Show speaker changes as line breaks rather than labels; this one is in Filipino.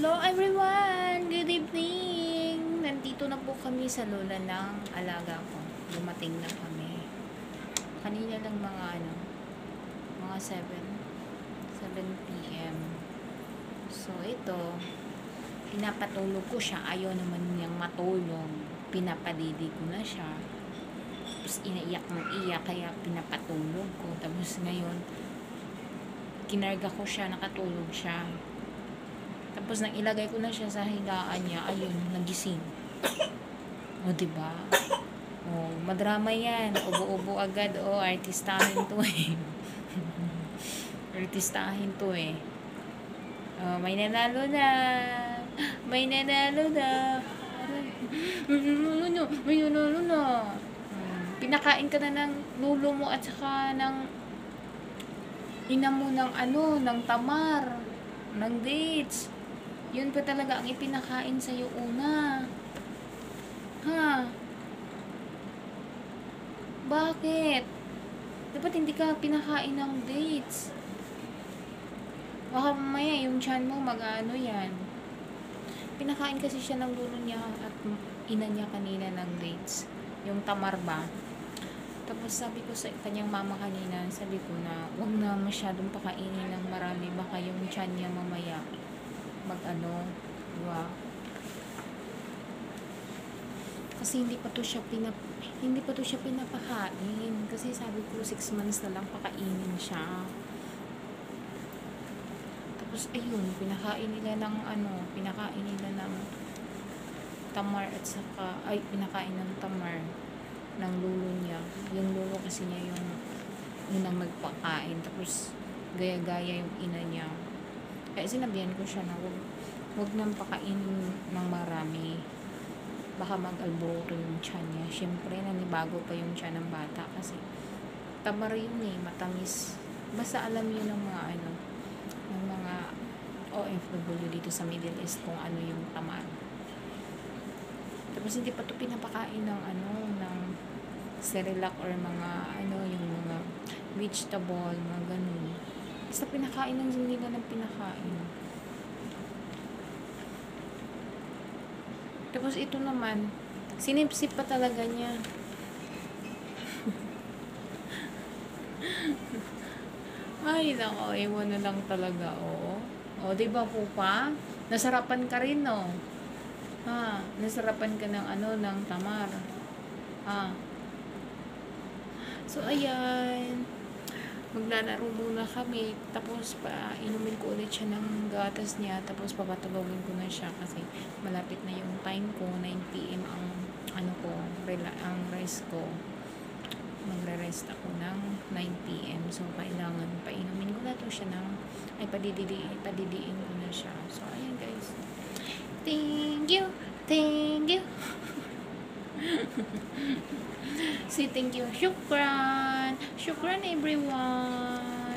Hello everyone! Good evening! Nandito na po kami sa lola ng alaga ko. Dumating na kami. Kanina lang mga 7 p.m. So ito, pinapatulog ko siya. Ayaw naman niyang matulog. Pinapadidi ko na siya. Tapos inaiyak ng iyak, kaya pinapatulog ko. Tapos ngayon, kinarga ko siya, nakatulog siya. Tapos nang ilagay ko na siya sa higaan niya, ayun, nagising. O, diba? O, madrama yan. Ubo-ubo agad. O, artistahin to eh. Artistahin to eh. O, may nanalo na. May nanalo na. May nanalo na. Pinakain ka na ng lulo mo at saka ng ina mo ng tamar, ng dates. Yun pa talaga ang ipinakain sa'yo una. Ha? Bakit? Dapat hindi ka pinakain ng dates. Baka mamaya yung tiyan mo yan. Pinakain kasi siya ng lulo niya at ina niya kanina ng dates. Yung tamar ba? Tapos sabi ko sa kanyang mama kanina, sabi ko na huwag na masyadong pakainin ng marami. Baka yung tiyan niya mamaya diba? Kasi hindi pa to siya pinapakain. Kasi sabi ko 6 months na lang pakainin siya. Tapos ayun, pinakain nila ng tamar at saka pinakain ng tamar ng lulo niya. Yung lulo kasi niya yung unang nagpakain. Tapos gaya-gaya yung ina niya. Kaya sinabihan ko siya na huwag nang pakainin ng marami. Baka mag-alboroto yung tiyan niya. Siyempre, nanibago pa yung tiyan ng bata kasi tamar yun eh, matamis. Basta alam yun ng mga OFW dito sa Middle East kung ano yung tamar. Tapos hindi pa to pinapakain ng Cerelac or mga yung mga vegetable, mga ganun. Basta pinakain ng nila ng pinakain. Tapos ito naman, sinipsip pa talaga niya. Ay, nako, ewan na lang talaga, oh. O, diba po pa? Nasarapan ka rin, no? Ha, nasarapan ka ng tamar. Ha. So, ayan. Maglalaro muna kami. Tapos, inumin ko ulit siya ng gatas niya. Tapos, papatulogin ko na siya kasi malapit na yung time ko. 9 p.m. ang rest ko. Magre-rest ako ng 9 p.m. So, kailangan painumin ko na to siya padidiin ko na siya. So, ayan guys. Thank you. Thank you. Say thank you. Shukran. Shukran everyone.